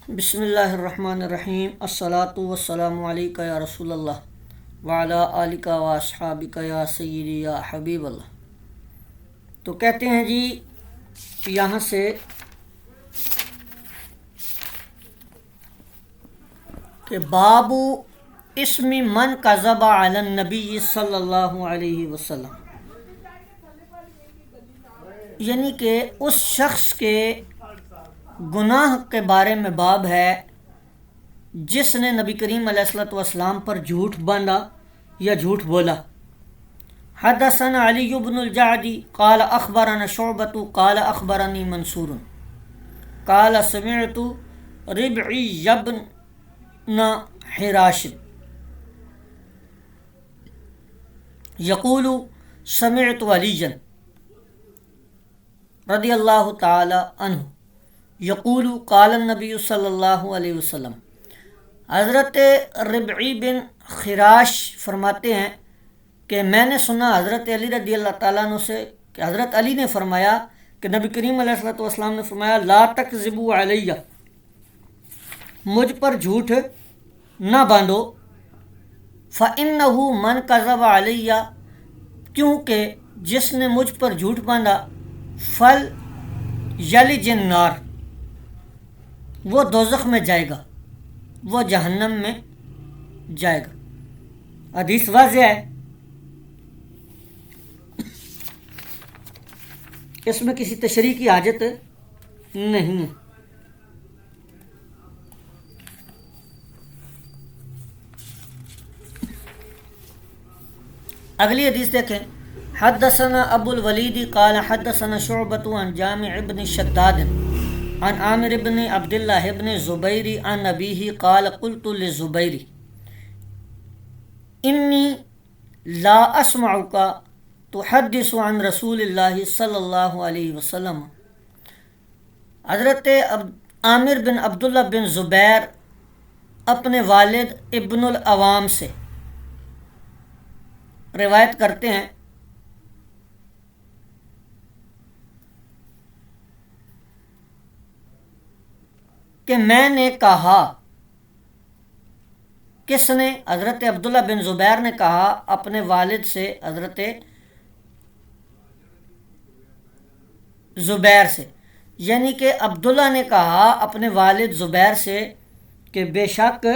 بسم اللہ الرحمن الرحیم الصلاۃ والسلام علیکہ یا رسول اللہ وعلی آلکہ و اصحابکہ یا سیدی یا حبیب اللہ۔ تو کہتے ہیں جی یہاں سے کہ باب اسم من کذب علی النبی صلی اللہ علیہ وسلم، یعنی کہ اس شخص کے گناہ کے بارے میں باب ہے جس نے نبی کریم علیہ الصلوۃ والسلام پر جھوٹ باندھا یا جھوٹ بولا۔ حدثنا علی بن الجعدی قال اخبرنا شعبۃ قال اخبرنی منصور قال سمعت ربعی بن حراش یقول سمعت علیا رضی اللہ تعالی عنہ یقول قال النبی صلی اللہ علیہ وسلم۔ حضرت ربعی بن خراش فرماتے ہیں کہ میں نے سنا حضرت علی رضی اللہ تعالیٰ عنہ سے کہ حضرت علی نے فرمایا کہ نبی کریم علیہ الصلوۃ والسلام نے فرمایا لا تکذبوا علیہ، مجھ پر جھوٹ نہ باندھو، فإنہ من کذب علیہ، کیونکہ جس نے مجھ پر جھوٹ باندھا، فل یلج النار، وہ دوزخ میں جائے گا، وہ جہنم میں جائے گا۔ حدیث واضح ہے، اس میں کسی تشریح کی حاجت نہیں ہے۔ اگلی حدیث دیکھیں۔ حدثنا ابو الولید قال حدثنا شعبۃ عن جامع بن شداد عن عامر بن عبد اللہ بن زبیر عن ابیہ قال قلت للزبیر انی لا اسمعک تحدث عن رسول اللہ صلی اللہ علیہ وسلم۔ حضرت عامر بن عبداللہ بن زبیر اپنے والد ابن العوام سے روایت کرتے ہیں کہ میں نے کہا، کس نے؟ حضرت عبداللہ بن زبیر نے کہا اپنے والد سے، حضرت زبیر سے، یعنی کہ عبداللہ نے کہا اپنے والد زبیر سے کہ بے شک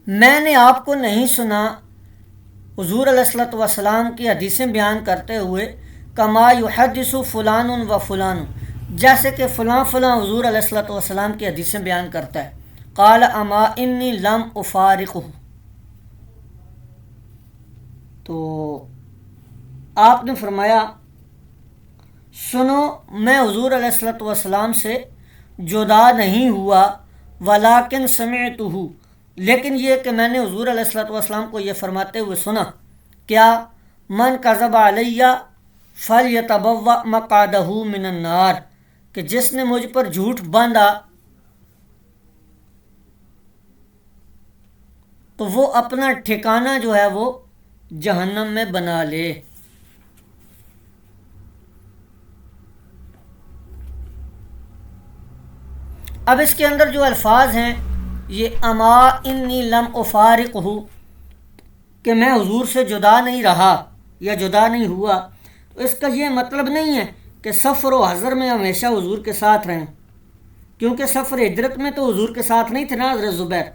میں نے آپ کو نہیں سنا حضور علیہ الصلوۃ والسلام کی حدیثیں بیان کرتے ہوئے کما یحدث فلان و فلان، جیسے کہ فلاں فلاں حضور علیہ الصلوۃ والسلام کی حدیثیں بیان کرتا ہے۔ قال اما انی لم افارقہ، تو آپ نے فرمایا سنو میں حضور علیہ الصلوۃ والسلام سے جدا نہیں ہوا، ولیکن سمعتہ، لیکن یہ کہ میں نے حضور علیہ الصلوۃ والسلام کو یہ فرماتے ہوئے سنا، کیا؟ من کذب علیہ فلیتبوأ مقعدہ من النار، کہ جس نے مجھ پر جھوٹ باندھا تو وہ اپنا ٹھکانہ جو ہے وہ جہنم میں بنا لے۔ اب اس کے اندر جو الفاظ ہیں یہ اما انی لم افارقہ، کہ میں حضور سے جدا نہیں رہا یا جدا نہیں ہوا، تو اس کا یہ مطلب نہیں ہے کہ سفر و حضر میں ہمیشہ حضور کے ساتھ رہیں، کیونکہ سفر ہجرت میں تو حضور کے ساتھ نہیں تھے نا حضرت زبیر،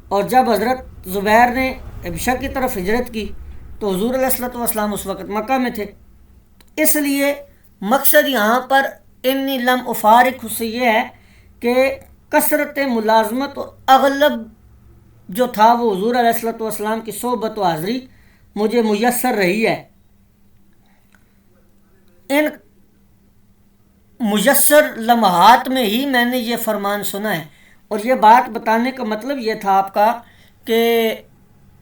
اور جب حضرت زبیر نے حبشہ کی طرف ہجرت کی تو حضور علیہ الصلوۃ والسلام اس وقت مکہ میں تھے، اس لیے مقصد یہاں پر انی لم افارق سے یہ ہے کہ کثرت ملازمت اور اغلب جو تھا وہ حضور علیہ الصلوۃ والسلام کی صحبت و حاضری مجھے میسر رہی ہے۔ ان میسر لمحات میں ہی میں نے یہ فرمان سنا ہے، اور یہ بات بتانے کا مطلب یہ تھا آپ کا کہ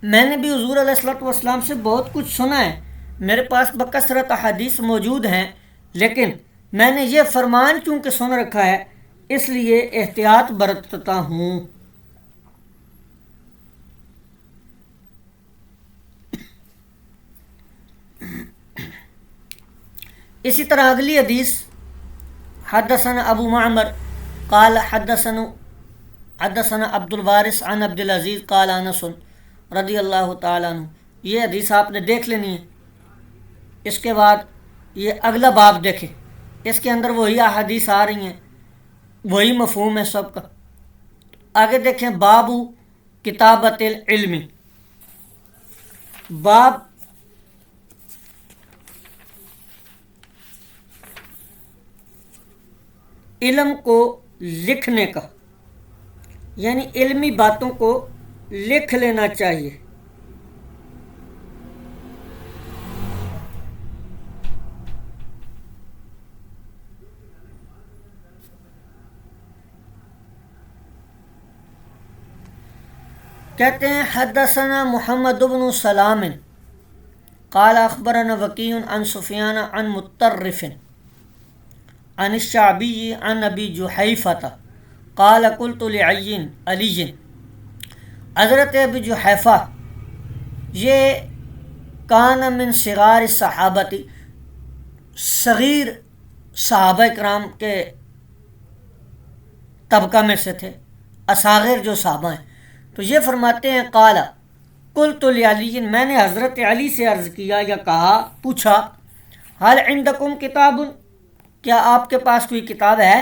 میں نے بھی حضور علیہ الصلوۃ والسلام سے بہت کچھ سنا ہے، میرے پاس بکثرت احادیث موجود ہیں، لیکن میں نے یہ فرمان چونکہ سن رکھا ہے اس لیے احتیاط برتتا ہوں۔ اسی طرح اگلی حدیث حدثنا ابو معمر قال حدثنا عبد الوارث عن عبد العزیز قال انس رضی اللہ تعالیٰ عنہ. یہ حدیث آپ نے دیکھ لینی ہے. اس کے بعد یہ اگلا باب دیکھیں، اس کے اندر وہی احادیث آ رہی ہیں، وہی مفہوم ہے سب کا. آگے دیکھیں، باب کتابت العلم. باب علم کو لکھنے کا، یعنی علمی باتوں کو لکھ لینا چاہیے. کہتے ہیں حدثنا محمد بن سلام قال اخبرنا وکیع عن سفیان عن مطرف عن الشعبی عن ابی جحیفہ قال قلت علی. حضرت ابی جحیفہ یہ کان من صغار الصحابتی، صغیر صحابہ کرام کے طبقہ میں سے تھے، اصاغر جو صحابہ ہیں. تو یہ فرماتے ہیں قال قلت لعلی، میں نے حضرت علی سے عرض کیا یا کہا، پوچھا، حل عندکم کتاب، کیا آپ کے پاس کوئی کتاب ہے؟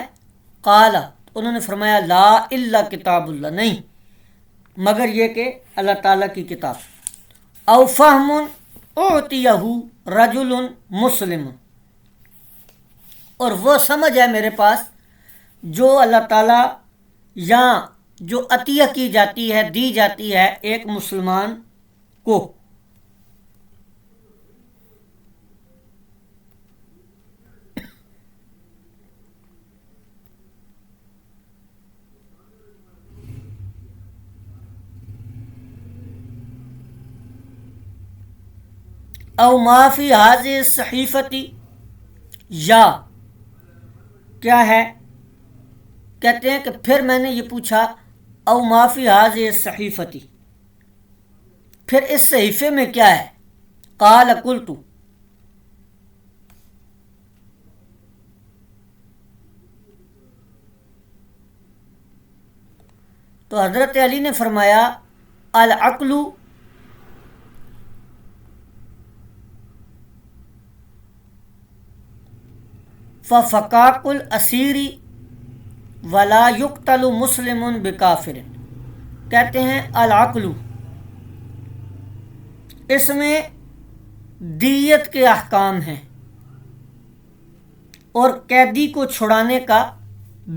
قال، انہوں نے فرمایا لا الا کتاب اللہ، نہیں مگر یہ کہ اللہ تعالیٰ کی کتاب. او فہم اعطیہ رجل مسلم، اور وہ سمجھ ہے میرے پاس جو اللہ تعالیٰ یا جو عطیہ کی جاتی ہے، دی جاتی ہے ایک مسلمان کو. او ما فی هذه الصحیفۃ، یا کیا ہے؟ کہتے ہیں کہ پھر میں نے یہ پوچھا او ما فی هذه الصحیفۃ، پھر اس صحیفے میں کیا ہے؟ قال قلت، تو حضرت علی نے فرمایا العقل ففکاک الاسیر ولا یقتل مسلم بکافر. کہتے ہیں العقل، اس میں دیت کے احکام ہیں اور قیدی کو چھڑانے کا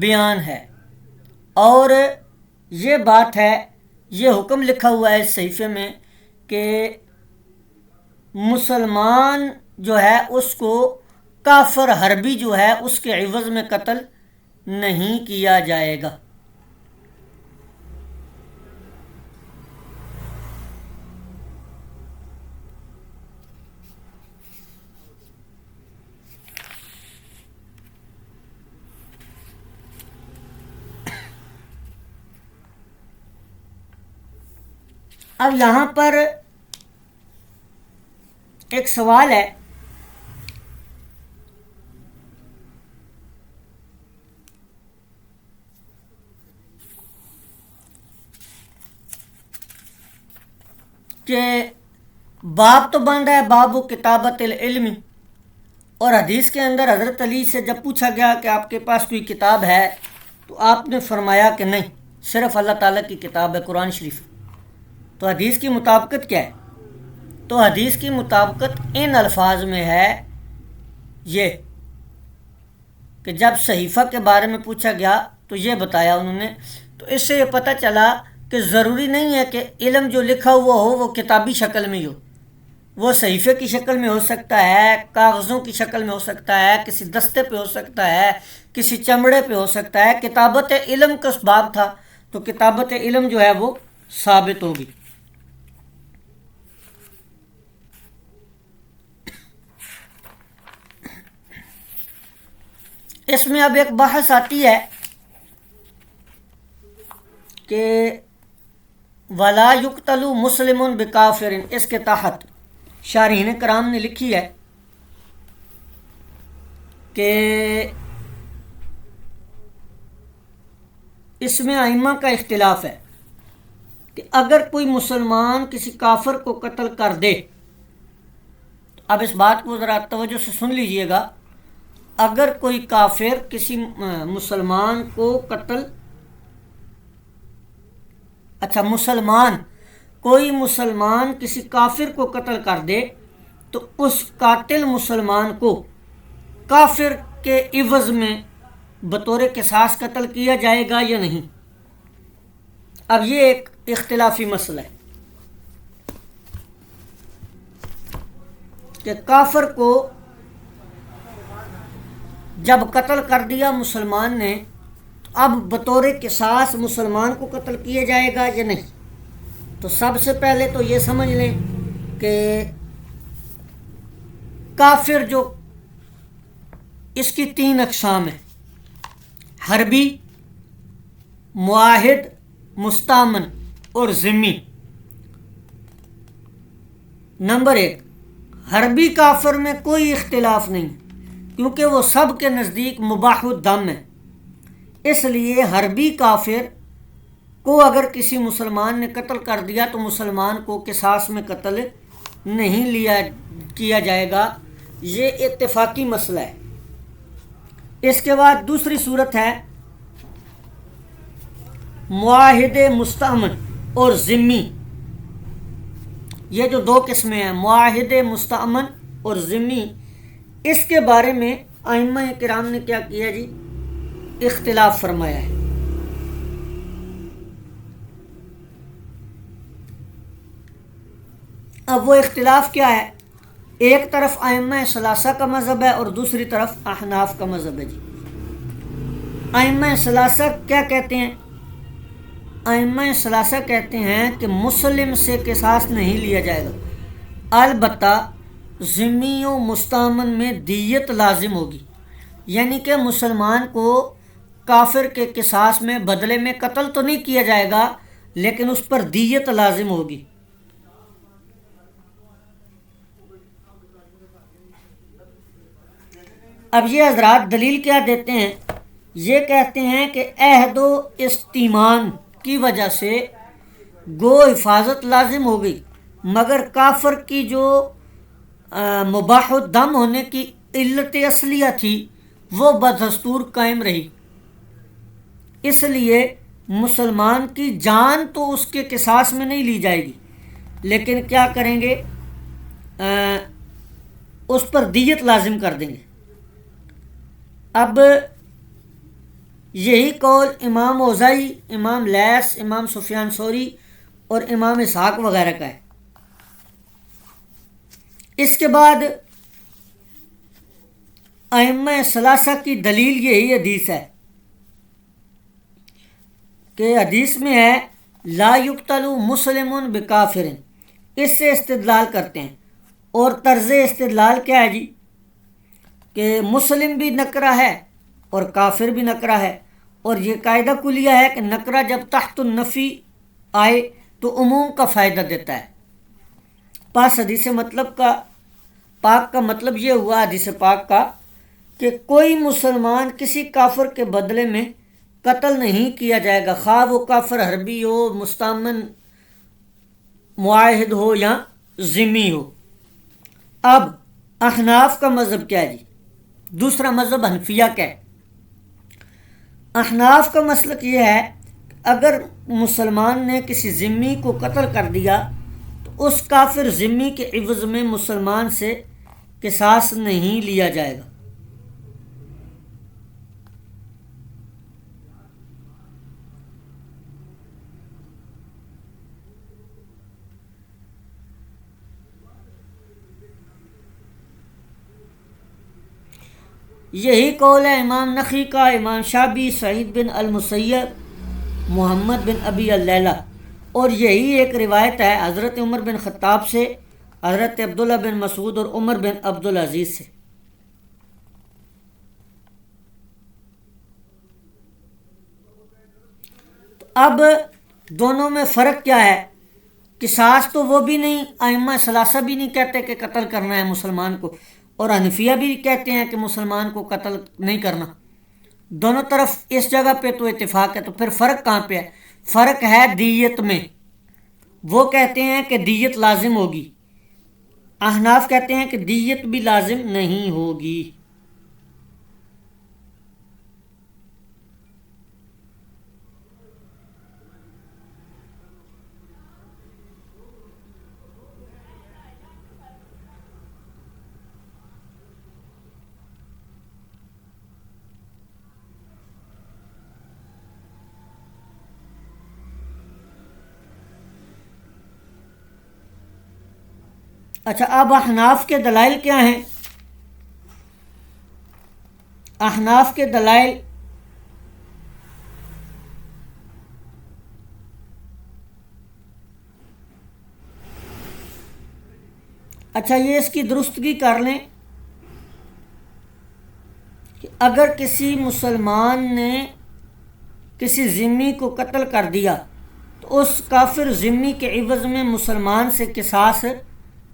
بیان ہے. اور یہ بات ہے، یہ حکم لکھا ہوا ہے اس صحیفے میں کہ مسلمان جو ہے اس کو کافر حربی جو ہے اس کے عوض میں قتل نہیں کیا جائے گا. اب یہاں پر ایک سوال ہے کہ باب تو بن رہا ہے باب کتابت العلم، اور حدیث کے اندر حضرت علی سے جب پوچھا گیا کہ آپ کے پاس کوئی کتاب ہے تو آپ نے فرمایا کہ نہیں، صرف اللہ تعالیٰ کی کتاب ہے قرآن شریف. تو حدیث کی مطابقت کیا ہے؟ تو حدیث کی مطابقت ان الفاظ میں ہے یہ کہ جب صحیفہ کے بارے میں پوچھا گیا تو یہ بتایا انہوں نے. تو اس سے یہ پتہ چلا کہ ضروری نہیں ہے کہ علم جو لکھا ہوا ہو وہ کتابی شکل میں ہی ہو، وہ صحیفے کی شکل میں ہو سکتا ہے، کاغذوں کی شکل میں ہو سکتا ہے، کسی دستے پہ ہو سکتا ہے، کسی چمڑے پہ ہو سکتا ہے. کتابت علم کا باب تھا تو کتابت علم جو ہے وہ ثابت ہوگی. اس میں اب ایک بحث آتی ہے کہ ولا یقتل مسلم بکافر، اس کے تحت شارحین کرام نے لکھی ہے کہ اس میں ائمہ کا اختلاف ہے کہ اگر کوئی مسلمان کسی کافر کو قتل کر دے، اب اس بات کو ذرا توجہ سے سن لیجئے گا، اگر کوئی کافر کسی مسلمان کو قتل، کوئی مسلمان کسی کافر کو قتل کر دے تو اس قاتل مسلمان کو کافر کے عوض میں بطور قصاص قتل کیا جائے گا یا نہیں؟ اب یہ ایک اختلافی مسئلہ ہے کہ کافر کو جب قتل کر دیا مسلمان نے، اب بطور قصاص مسلمان کو قتل کیا جائے گا یا نہیں؟ تو سب سے پہلے تو یہ سمجھ لیں کہ کافر جو اس کی 3 اقسام ہیں: حربی، معاہد، مستامن اور ذمی۔ نمبر 1، حربی کافر میں کوئی اختلاف نہیں کیونکہ وہ سب کے نزدیک مباح الدم ہے، اس لیے حربی کافر کو اگر کسی مسلمان نے قتل کر دیا تو مسلمان کو قصاص میں قتل نہیں کیا جائے گا، یہ اتفاقی مسئلہ ہے۔ اس کے بعد دوسری صورت ہے معاہد مستامن اور ذمی۔ یہ جو 2 قسمیں ہیں، معاہد مستامن اور ذمی، اس کے بارے میں ائمہ کرام نے کیا کیا جی؟ اختلاف فرمایا ہے۔ اب وہ اختلاف کیا ہے؟ ایک طرف ائمہ ثلاثہ کا مذہب ہے اور دوسری طرف احناف کا مذہب ہے جی۔ ائمہ ثلاثہ کیا کہتے ہیں؟ ائمہ ثلاثہ کہتے ہیں کہ مسلم سے قصاص نہیں لیا جائے گا، البتہ ذمی و مستامن میں دیت لازم ہوگی، یعنی کہ مسلمان کو کافر کے قصاص میں بدلے میں قتل تو نہیں کیا جائے گا لیکن اس پر دیت لازم ہوگی۔ اب یہ حضرات دلیل کیا دیتے ہیں؟ یہ کہتے ہیں کہ عہد و استیمان کی وجہ سے گو حفاظت لازم ہو گئی، مگر کافر کی جو مباح الدم ہونے کی علت اصلیہ تھی وہ بدستور قائم رہی، اس لیے مسلمان کی جان تو اس کے قصاص میں نہیں لی جائے گی، لیکن کیا کریں گے؟ اس پر دیت لازم کر دیں گے۔ اب یہی قول امام اوزاعی، امام لیث، امام سفیان ثوری اور امام اسحاق وغیرہ کا ہے۔ اس کے بعد ائمہ ثلاثہ کی دلیل یہی حدیث ہے کہ حدیث میں ہے لا یقتل مسلم بکافر، اس سے استدلال کرتے ہیں، اور طرز استدلال کیا ہے جی؟ کہ مسلم بھی نکرہ ہے اور کافر بھی نکرہ ہے، اور یہ قاعدہ کلیہ ہے کہ نکرہ جب تحت النفی آئے تو عموم کا فائدہ دیتا ہے۔ پاس حدیث پاک کا مطلب یہ ہوا حدیث پاک کا کہ کوئی مسلمان کسی کافر کے بدلے میں قتل نہیں کیا جائے گا، خواہ وہ کافر حربی ہو، مستامن، معاہد ہو یا ذمی ہو۔ اب احناف کا مذہب کیا ہے جی؟ دوسرا مذہب حنفیہ کا ہے۔ احناف کا مسلک یہ ہے کہ اگر مسلمان نے کسی ذمی کو قتل کر دیا تو اس کافر ذمی کے عوض میں مسلمان سے قصاص نہیں لیا جائے گا۔ یہی قول ہے امام نخعی کا، امام شعبی، سعید بن المسیب، محمد بن ابی اللیلہ، اور یہی ایک روایت ہے حضرت عمر بن خطاب سے، حضرت عبداللہ بن مسعود اور عمر بن عبدالعزیز سے۔ تو اب دونوں میں فرق کیا ہے؟ قصاص تو وہ بھی نہیں، ائمہ ثلاثہ بھی نہیں کہتے کہ قتل کرنا ہے مسلمان کو، اور حنفیہ بھی کہتے ہیں کہ مسلمان کو قتل نہیں کرنا۔ دونوں طرف اس جگہ پہ تو اتفاق ہے، تو پھر فرق کہاں پہ ہے؟ فرق ہے دیت میں. وہ کہتے ہیں کہ دیت لازم ہوگی، احناف کہتے ہیں کہ دیت بھی لازم نہیں ہوگی. اچھا، اب احناف کے دلائل کیا ہیں؟ احناف کے دلائل اچھا یہ اس کی درستگی کر لیں کہ اگر کسی مسلمان نے کسی ذمی کو قتل کر دیا تو اس کافر ذمی کے عوض میں مسلمان سے قصاص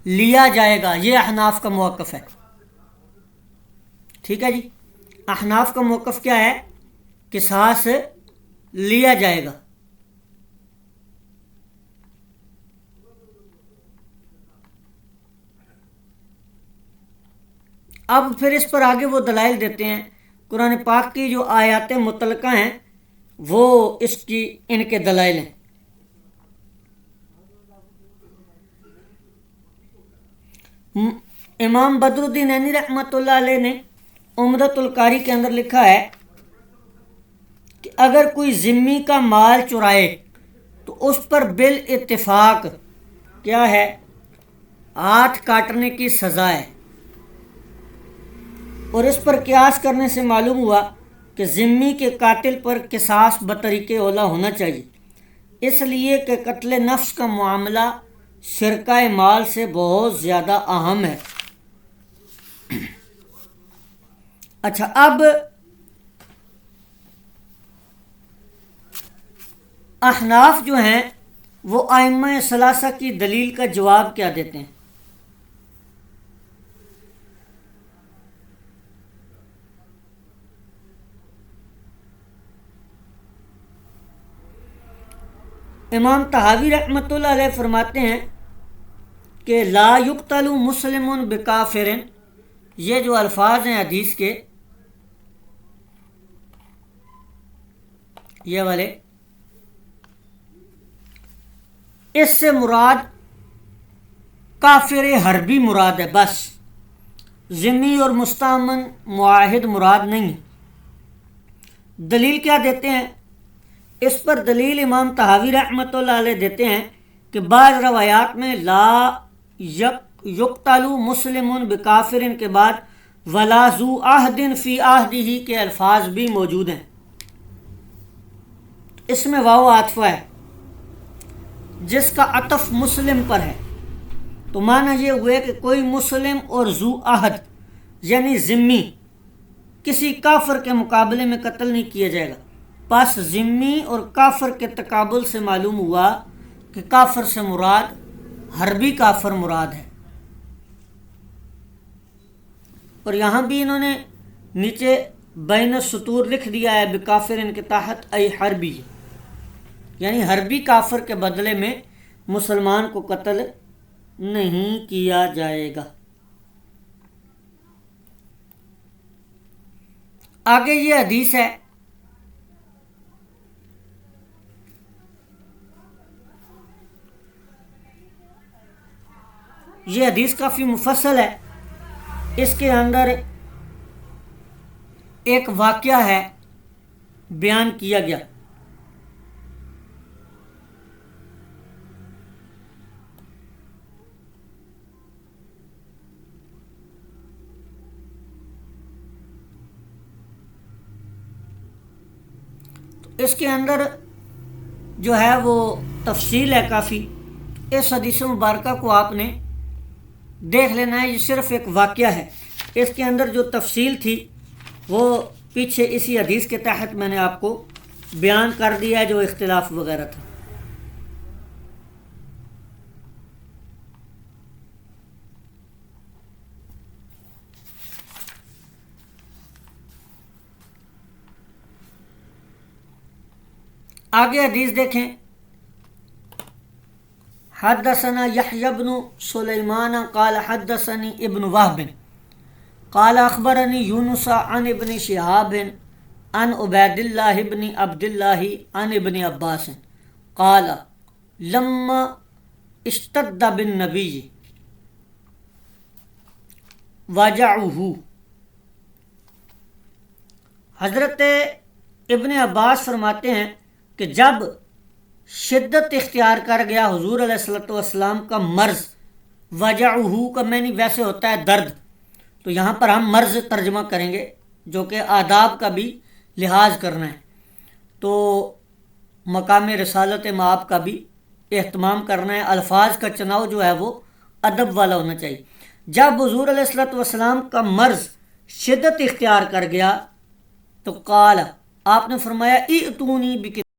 لیا جائے گا. یہ احناف کا موقف ہے. ٹھیک ہے جی، احناف کا موقف کیا ہے؟ قصاص لیا جائے گا. اب پھر اس پر آگے وہ دلائل دیتے ہیں. قرآن پاک کی جو آیات متعلقہ ہیں وہ اس کی ان کے دلائل ہیں. امام بدر الدین عینی رحمۃ اللہ علیہ نے عمدۃ القاری کے اندر لکھا ہے کہ اگر کوئی ذمی کا مال چرائے تو اس پر بالاتفاق کیا ہے؟ ہاتھ کاٹنے کی سزا ہے. اور اس پر قیاس کرنے سے معلوم ہوا کہ ذمی کے قاتل پر قصاص بطریق اولیٰ ہونا چاہیے، اس لیے کہ قتل نفس کا معاملہ شرکہ مال سے بہت زیادہ اہم ہے. اچھا، اب احناف جو ہیں وہ ائمہ ثلاثہ کی دلیل کا جواب کیا دیتے ہیں؟ امام طحاوی رحمۃ اللہ علیہ فرماتے ہیں کہ لا یقتل مسلم بکافر، یہ جو الفاظ ہیں حدیث کے یہ والے، اس سے مراد کافر حربی مراد ہے، بس ذمی اور مستأمن معاہد مراد نہیں. دلیل کیا دیتے ہیں؟ اس پر دلیل امام طحاوی رحمۃ اللہ علیہ دیتے ہیں کہ بعض روایات میں لا یقتل مسلم بکافر کے بعد ولا ذو عہد فی عہدہ کے الفاظ بھی موجود ہیں. اس میں واو عاطفہ ہے جس کا عطف مسلم پر ہے، تو معنی یہ ہوئے کہ کوئی مسلم اور ذو عہد یعنی ذمی کسی کافر کے مقابلے میں قتل نہیں کیا جائے گا. پس ذمی اور کافر کے تقابل سے معلوم ہوا کہ کافر سے مراد حربی کافر مراد ہے. اور یہاں بھی انہوں نے نیچے بین السطور لکھ دیا ہے بکافر ان کے تحت ای حربی، یعنی حربی کافر کے بدلے میں مسلمان کو قتل نہیں کیا جائے گا. آگے یہ حدیث ہے، یہ حدیث کافی مفصل ہے. اس کے اندر ایک واقعہ ہے بیان کیا گیا. اس کے اندر جو ہے وہ تفصیل ہے کافی. اس حدیث مبارکہ کو آپ نے دیکھ لینا ہے، یہ صرف ایک واقعہ ہے. اس کے اندر جو تفصیل تھی وہ پیچھے اسی حدیث کے تحت میں نے آپ کو بیان کر دیا ہے، جو اختلاف وغیرہ تھا. آگے حدیث دیکھیں، حدثنا یحیی بن سلیمان قال حدثنی ابن وہب قال اخبرنی یونس عن ابن شہاب عن عبید اللہ بن عبد اللہ عن ابن عباس قال لما اشتد بالنبی وجعہ، حضرت ابن عباس فرماتے ہیں کہ جب شدت اختیار کر گیا حضور علیہ الصلوۃ والسلام کا مرض، وجعہ کا معنی ویسے ہوتا ہے درد، تو یہاں پر ہم مرض ترجمہ کریں گے جو کہ آداب کا بھی لحاظ کرنا ہے، تو مقام رسالت مآب کا بھی اہتمام کرنا ہے، الفاظ کا چناؤ جو ہے وہ ادب والا ہونا چاہیے۔ جب حضور علیہ الصلوۃ والسلام کا مرض شدت اختیار کر گیا تو قال، آپ نے فرمایا ائتونی بکتاب